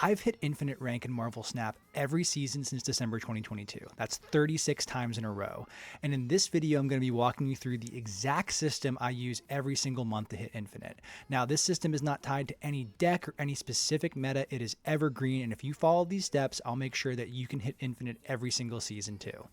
I've hit infinite rank in Marvel Snap every season since December 2022. That's 36 times in a row. And in this video, I'm going to be walking you through the exact system I use every single month to hit infinite. Now, this system is not tied to any deck or any specific meta. It is evergreen. And if you follow these steps, I'll make sure that you can hit infinite every single season too.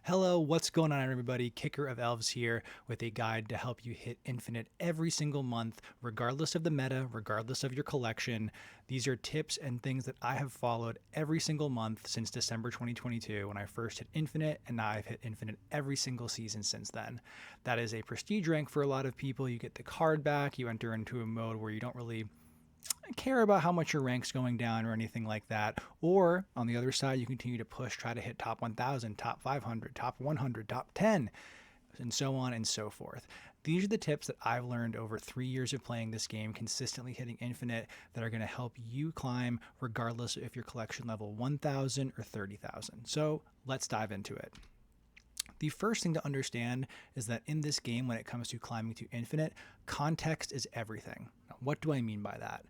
Hello, what's going on everybody? Kicker of Elves here with a guide to help you hit infinite every single month, regardless of the meta, regardless of your collection. These are tips and things that I have followed every single month since December 2022 when I first hit infinite, and now I've hit infinite every single season since then. That is a prestige rank for a lot of people. You get the card back, you enter into a mode where you don't really care about how much your rank's going down or anything like that. Or on the other side, you continue to push, try to hit top 1000, top 500, top 100, top 10, and so on and so forth. These are the tips that I've learned over 3 years of playing this game, consistently hitting infinite, that are going to help you climb regardless if your collection level 1000 or 30,000. So let's dive into it. The first thing to understand is that in this game, when it comes to climbing to infinite, context is everything. Now, what do I mean by that?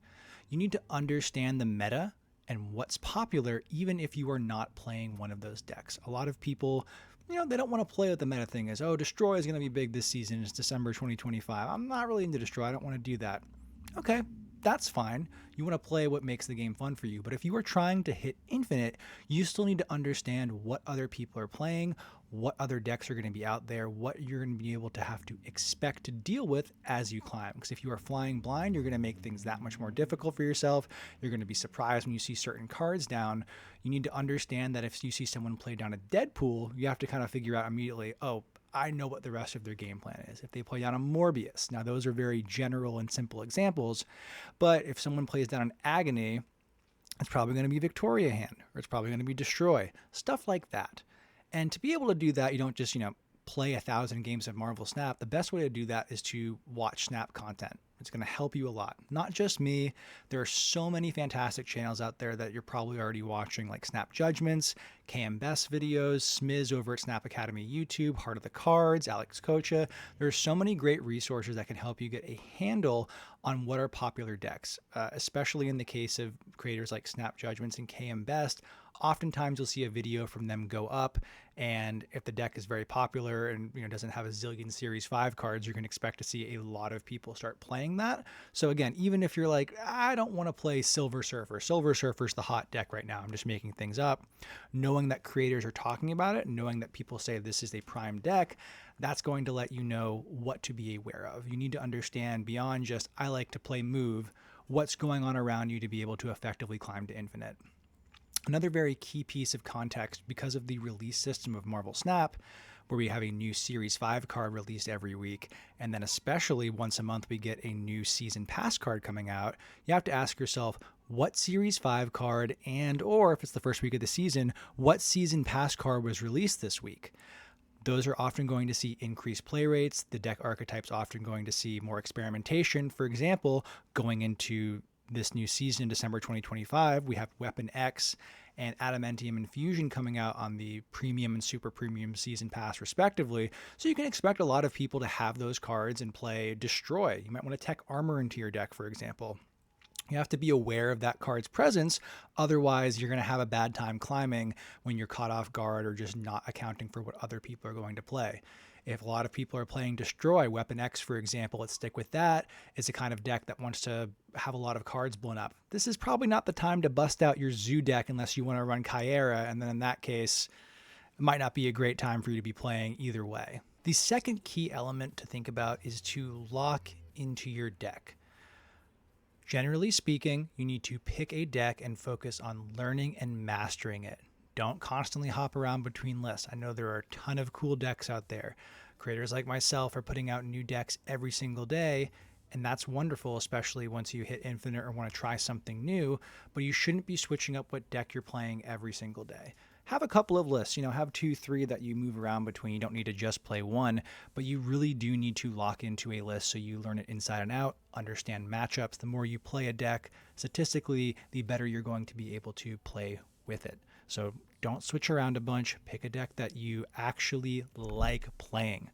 You need to understand the meta and what's popular, even if you are not playing one of those decks. A lot of people, they don't want to play what the meta thing is. Oh, Destroy is going to be big this season. It's December 2025. I'm not really into Destroy. I don't want to do that. Okay, that's fine. You want to play what makes the game fun for you. But if you are trying to hit infinite, you still need to understand what other people are playing, what other decks are going to be out there, what you're going to be able to have to expect to deal with as you climb. Because if you are flying blind, you're going to make things that much more difficult for yourself. You're going to be surprised when you see certain cards down. You need to understand that if you see someone play down a Deadpool, you have to kind of figure out immediately, oh, I know what the rest of their game plan is. If they play down a Morbius, now those are very general and simple examples, but if someone plays down an Agony, it's probably going to be Victoria hand, or it's probably going to be Destroy, stuff like that. And to be able to do that, you don't just, play 1,000 games of Marvel Snap. The best way to do that is to watch Snap content. It's going to help you a lot. Not just me. There are so many fantastic channels out there that you're probably already watching, like Snap Judgments, KM Best videos, Smiz over at Snap Academy YouTube, Heart of the Cards, Alex Kocha. There are so many great resources that can help you get a handle on what are popular decks, especially in the case of creators like Snap Judgments and KM Best. Oftentimes you'll see a video from them go up, and if the deck is very popular and doesn't have a zillion Series 5 cards, you can expect to see a lot of people start playing that. So again, even if you're like, I don't want to play Silver Surfer. Silver Surfer's the hot deck right now. I'm just making things up. Knowing that creators are talking about it, knowing that people say this is a prime deck, that's going to let you know what to be aware of. You need to understand beyond just, I like to play move, what's going on around you to be able to effectively climb to infinite. Another very key piece of context, because of the release system of Marvel Snap, where we have a new Series 5 card released every week, and then especially once a month we get a new Season Pass card coming out, you have to ask yourself, what Series 5 card or if it's the first week of the season, what Season Pass card was released this week? Those are often going to see increased play rates. The deck archetype's often going to see more experimentation. For example, going into this new season, December 2025, we have Weapon X and Adamantium Infusion coming out on the premium and super premium season pass respectively. So you can expect a lot of people to have those cards and play Destroy. You might want to tech armor into your deck, for example. You have to be aware of that card's presence. Otherwise, you're going to have a bad time climbing when you're caught off guard or just not accounting for what other people are going to play. If a lot of people are playing Destroy, Weapon X, for example, let's stick with that, is a kind of deck that wants to have a lot of cards blown up. This is probably not the time to bust out your Zoo deck unless you want to run Kyera, and then in that case, it might not be a great time for you to be playing either way. The second key element to think about is to lock into your deck. Generally speaking, you need to pick a deck and focus on learning and mastering it. Don't constantly hop around between lists. I know there are a ton of cool decks out there. Creators like myself are putting out new decks every single day, and that's wonderful, especially once you hit infinite or want to try something new, but you shouldn't be switching up what deck you're playing every single day. Have a couple of lists, have 2, 3 that you move around between. You don't need to just play one, but you really do need to lock into a list so you learn it inside and out, understand matchups. The more you play a deck, statistically, the better you're going to be able to play with it. So don't switch around a bunch. Pick a deck that you actually like playing.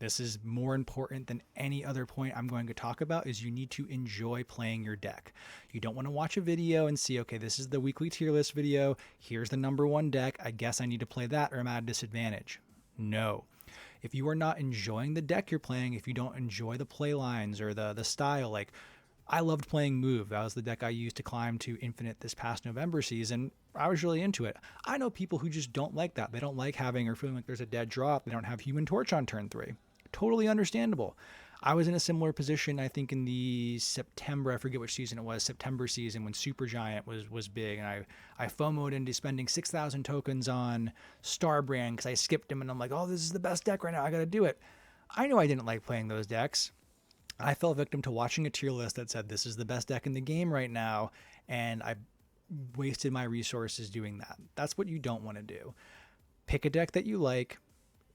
This is more important than any other point I'm going to talk about, is you need to enjoy playing your deck. You don't want to watch a video and see, okay, this is the weekly tier list video. Here's the number one deck. I guess I need to play that or I'm at a disadvantage. No. If you are not enjoying the deck you're playing, if you don't enjoy the play lines or the style, like I loved playing Move. That was the deck I used to climb to Infinite this past November season. I was really into it. I know people who just don't like that. They don't like having or feeling like there's a dead drop. They don't have Human Torch on turn 3. Totally understandable. I was in a similar position, I think, in the September, I forget which season it was, September season when Supergiant was big, and I FOMO'd into spending 6,000 tokens on Starbrand because I skipped him, and I'm like, oh, this is the best deck right now. I got to do it. I knew I didn't like playing those decks. I fell victim to watching a tier list that said this is the best deck in the game right now, and I wasted my resources doing that. That's what you don't want to do. Pick a deck that you like.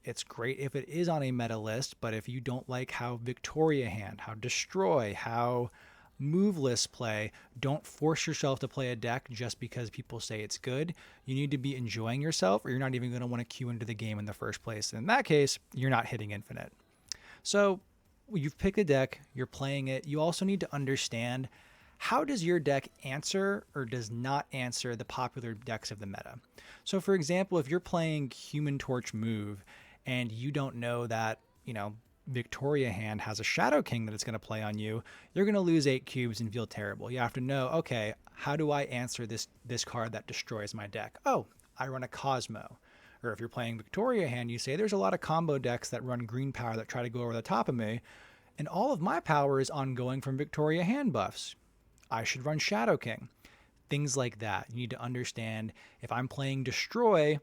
It's great if it is on a meta list, but if you don't like how Victoria Hand, how Destroy, how Move lists play, don't force yourself to play a deck just because people say it's good. You need to be enjoying yourself, or you're not even going to want to queue into the game in the first place. And in that case, you're not hitting Infinite. So you've picked a deck, you're playing it. You also need to understand, how does your deck answer or does not answer the popular decks of the meta? So for example, if you're playing Human Torch Move and you don't know that, Victoria Hand has a Shadow King that it's going to play on you, you're going to lose 8 cubes and feel terrible. You have to know, okay, how do I answer this card that destroys my deck? Oh, I run a Cosmo. Or if you're playing Victoria Hand, you say there's a lot of combo decks that run green power that try to go over the top of me, and all of my power is ongoing from Victoria Hand buffs. I should run Shadow King. Things like that. You need to understand, if I'm playing Destroy,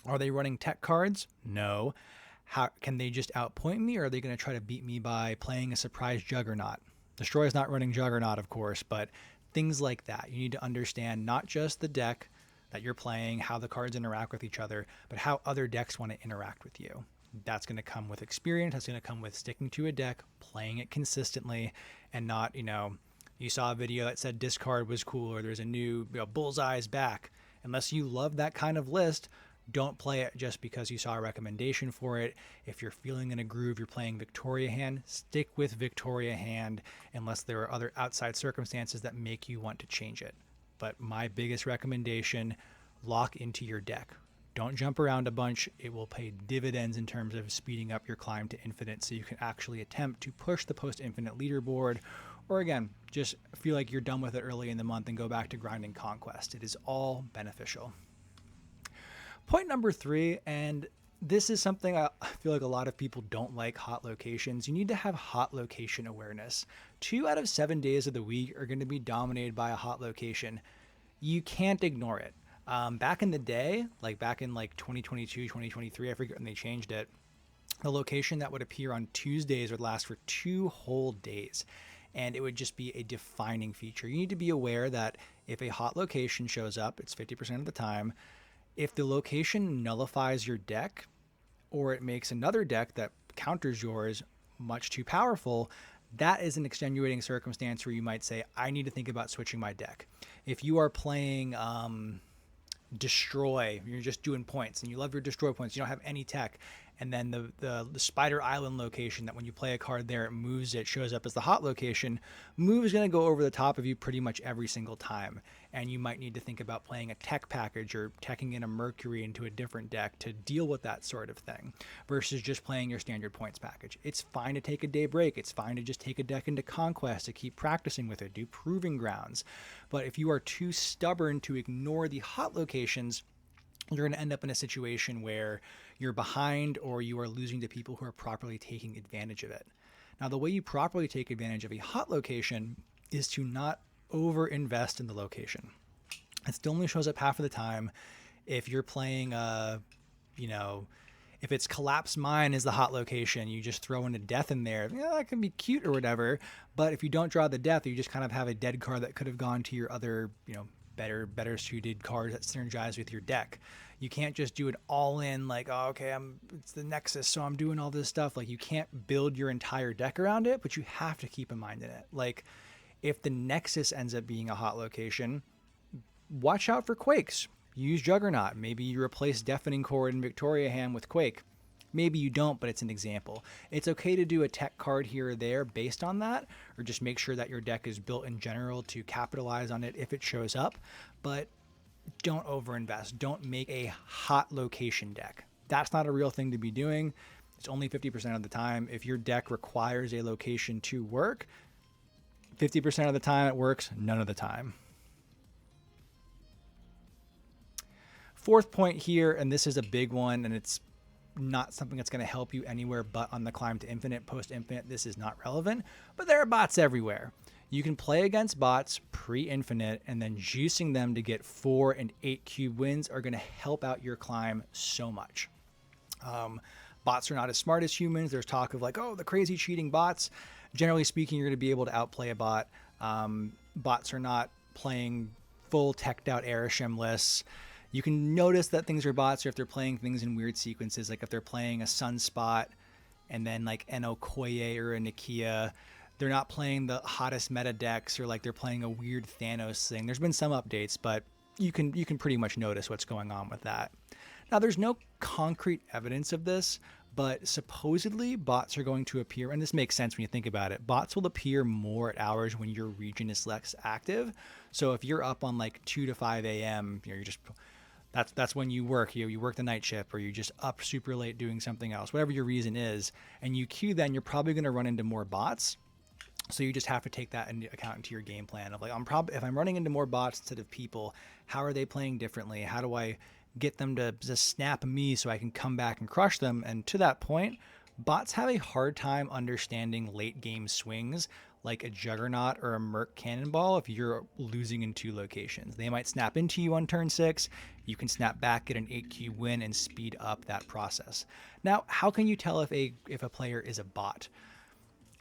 are they running tech cards? No. How can they just outpoint me, or are they going to try to beat me by playing a surprise Juggernaut? Destroy is not running Juggernaut, of course, but things like that. You need to understand not just the deck that you're playing, how the cards interact with each other, but how other decks want to interact with you. That's going to come with experience. That's going to come with sticking to a deck, playing it consistently, and not, you saw a video that said discard was cool, or there's a new Bullseye's back. Unless you love that kind of list, don't play it just because you saw a recommendation for it. If you're feeling in a groove, you're playing Victoria Hand, stick with Victoria Hand unless there are other outside circumstances that make you want to change it. But my biggest recommendation, lock into your deck. Don't jump around a bunch. It will pay dividends in terms of speeding up your climb to Infinite, so you can actually attempt to push the post-Infinite leaderboard, or again, just feel like you're done with it early in the month and go back to grinding Conquest. It is all beneficial. Point number 3, and this is something I feel like a lot of people don't like, hot locations. You need to have hot location awareness. 2 out of 7 days of the week are going to be dominated by a hot location. You can't ignore it. Back in the day, back in 2022, 2023, I forget when they changed it, the location that would appear on Tuesdays would last for 2 whole days. And it would just be a defining feature. You need to be aware that if a hot location shows up, it's 50% of the time. If the location nullifies your deck, or it makes another deck that counters yours much too powerful, that is an extenuating circumstance where you might say, I need to think about switching my deck. If you are playing Destroy, you're just doing points, and you love your Destroy points, you don't have any tech, and then the Spider Island location that when you play a card there, it moves, it shows up as the hot location. Move is going to go over the top of you pretty much every single time, and you might need to think about playing a tech package or teching in a Mercury into a different deck to deal with that sort of thing, versus just playing your standard points package. It's fine to take a day break. It's fine to just take a deck into Conquest to keep practicing with it, do Proving Grounds. But if you are too stubborn to ignore the hot locations, you're going to end up in a situation where you're behind, or you are losing to people who are properly taking advantage of it. Now, the way you properly take advantage of a hot location is to not over-invest in the location. It still only shows up half of the time. If you're playing, if it's Collapse Mine is the hot location, you just throw in a death in there. That can be cute or whatever. But if you don't draw the death, you just kind of have a dead card that could have gone to your other, better suited cards that synergize with your deck. You can't just do it all in it's the Nexus, so I'm doing all this stuff. You can't build your entire deck around it, but you have to keep a mind in it. If the Nexus ends up being a hot location, watch out for Quakes. Use Juggernaut. Maybe you replace Deafening Chord and Victoria Hand with Quake. Maybe you don't, but it's an example. It's okay to do a tech card here or there based on that, or just make sure that your deck is built in general to capitalize on it if it shows up, but don't overinvest. Don't make a hot location deck. That's not a real thing to be doing. It's only 50% of the time. If your deck requires a location to work, 50% of the time it works, none of the time. Fourth point here, and this is a big one, and it's not something that's going to help you anywhere but on the climb to infinite. Post infinite, this is not relevant, but there are bots everywhere. You can play against bots pre-infinite, and then juicing them to get 4 and 8 cube wins are going to help out your climb so much. Bots are not as smart as humans. There's talk of like, oh, the crazy cheating bots. Generally speaking, you're going to be able to outplay a bot. Bots are not playing full teched out Arishem lists. You can notice that things are bots, or if they're playing things in weird sequences, like if they're playing a Sunspot and then like an Okoye or a Nakia, they're not playing the hottest meta decks, or like they're playing a weird Thanos thing. There's been some updates, but you can pretty much notice what's going on with that. Now, there's no concrete evidence of this, but supposedly bots are going to appear, and this makes sense when you think about it. Bots will appear more at hours when your region is less active. So if you're up on like 2 to 5 a.m., you're just that's when you work. You work the night shift, or you just up super late doing something else, whatever your reason is, and you queue, then you're probably going to run into more bots. So you just have to take that into account into your game plan of like, if I'm running into more bots instead of people, how are they playing differently? How do I get them to just snap me so I can come back and crush them? And to that point, bots have a hard time understanding late game swings like a Juggernaut or a Merc Cannonball if you're losing in 2 locations. They might snap into you on turn 6. You can snap back, get an 8 cube win, and speed up that process. Now, how can you tell if a player is a bot?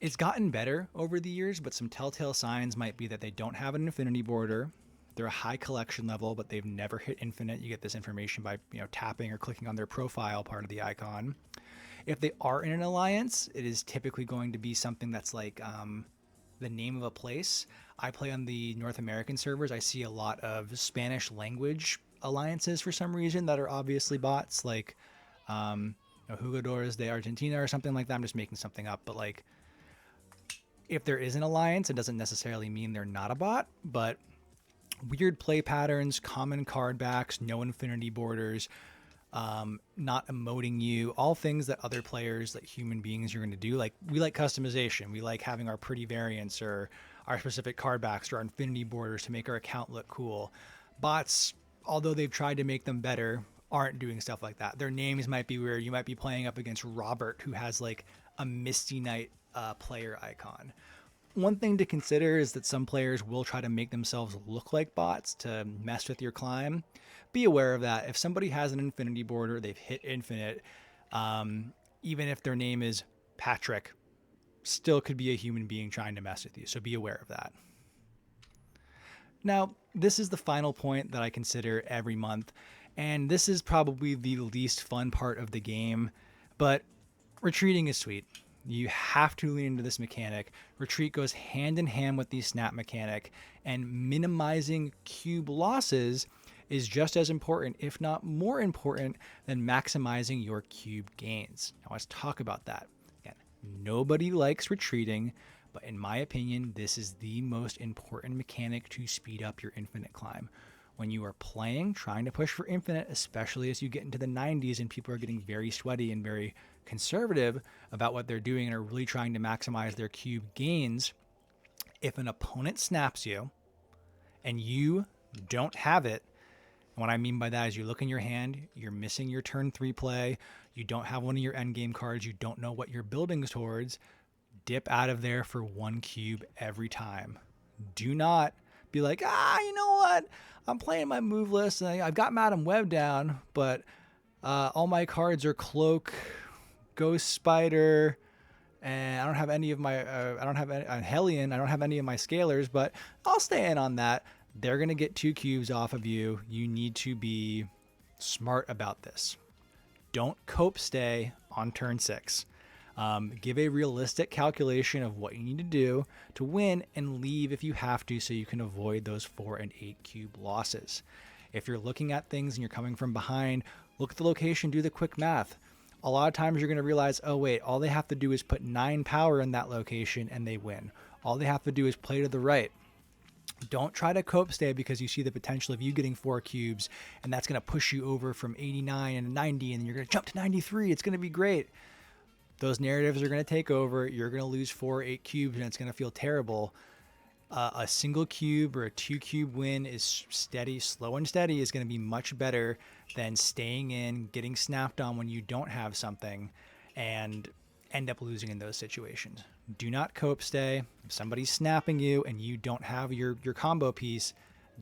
It's gotten better over the years, but some telltale signs might be that they don't have an infinity border. They're a high collection level, but they've never hit infinite. You get this information by tapping or clicking on their profile part of the icon. If they are in an alliance, it is typically going to be something that's like the name of a place. I play on the North American servers. I see a lot of Spanish language alliances for some reason that are obviously bots, like Jugadores de Argentina or something like that. I'm just making something up, but like if there is an alliance, it doesn't necessarily mean they're not a bot, but weird play patterns, common card backs, no infinity borders, not emoting you, all things that other players, like human beings, are going to do. Like, we like customization. We like having our pretty variants or our specific card backs or our infinity borders to make our account look cool. Bots, although they've tried to make them better, aren't doing stuff like that. Their names might be weird. You might be playing up against Robert, who has like a Misty Knight player icon. One thing to consider is that some players will try to make themselves look like bots to mess with your climb. Be aware of that. If somebody has an infinity border, they've hit infinite, even if their name is Patrick, still could be a human being trying to mess with you. So be aware of that. Now, this is the final point that I consider every month, and this is probably the least fun part of the game, but retreating is sweet. You have to lean into this mechanic. Retreat goes hand in hand with the snap mechanic, and minimizing cube losses is just as important, if not more important, than maximizing your cube gains. Now let's talk about that. Again, nobody likes retreating, but in my opinion, this is the most important mechanic to speed up your infinite climb. When you are playing, trying to push for infinite, especially as you get into the 90s and people are getting very sweaty and very conservative about what they're doing and are really trying to maximize their cube gains, if an opponent snaps you and you don't have it, and what I mean by that is you look in your hand, you're missing your turn 3 play, you don't have one of your endgame cards, you don't know what you're building towards, dip out of there for 1 cube every time. Do not be like, you know what? I'm playing my move list and I've got Madam Web down, but all my cards are Cloak, Ghost Spider, and I don't have any of my, I don't have any, Hellion, I don't have any of my scalers, but I'll stay in on that. They're going to get 2 cubes off of you. You need to be smart about this. Don't cope stay on turn 6. Give a realistic calculation of what you need to do to win and leave if you have to, so you can avoid those 4 and 8 cube losses. If you're looking at things and you're coming from behind, look at the location, do the quick math. A lot of times you're going to realize, oh wait, all they have to do is put 9 power in that location and they win. All they have to do is play to the right. Don't try to cope stay because you see the potential of you getting 4 cubes, and that's going to push you over from 89 and 90, and you're going to jump to 93. It's going to be great. Those narratives are going to take over. You're going to lose 4 or 8 cubes, and it's going to feel terrible. A single cube or a 2 cube win is steady, slow and steady is going to be much better than staying in, getting snapped on when you don't have something, and end up losing in those situations. Do not cope stay. If somebody's snapping you and you don't have your combo piece,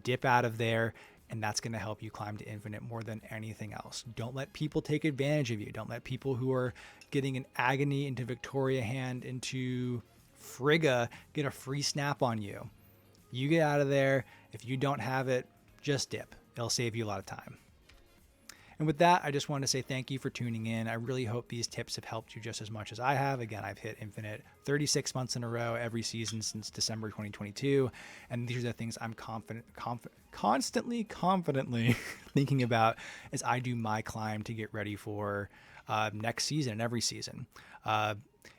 dip out of there, and that's going to help you climb to infinite more than anything else. Don't let people take advantage of you. Don't let people who are getting an agony into Victoria hand into Frigga get a free snap on you. You get out of there. If you don't have it, just dip. It'll save you a lot of time. And with that, I just want to say thank you for tuning in. I really hope these tips have helped you just as much as I have. Again, I've hit infinite 36 months in a row every season since December 2022. And these are the things I'm constantly confidently thinking about as I do my climb to get ready for next season and every season.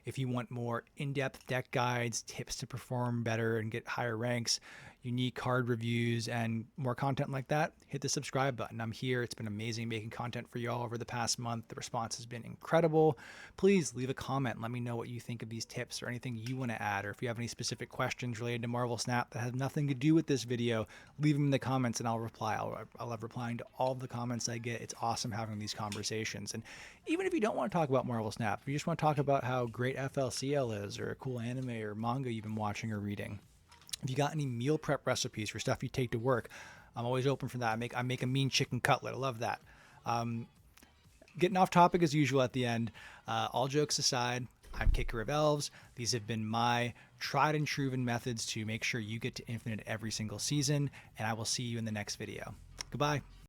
If you want more in-depth deck guides, tips to perform better and get higher ranks, unique card reviews, and more content like that, hit the subscribe button. I'm here. It's been amazing making content for y'all over the past month. The response has been incredible. Please leave a comment and let me know what you think of these tips or anything you want to add, or if you have any specific questions related to Marvel Snap that have nothing to do with this video, leave them in the comments and I'll reply. I love replying to all the comments I get. It's awesome having these conversations. And even if you don't want to talk about Marvel Snap, if you just want to talk about how great FLCL is, or a cool anime or manga you've been watching or reading, if you got any meal prep recipes for stuff you take to work, I'm always open for that. I make a mean chicken cutlet. I love that. Getting off topic as usual at the end. All jokes aside, I'm Kicker of Elves. These have been my tried and proven methods to make sure you get to infinite every single season, and I will see you in the next video. Goodbye.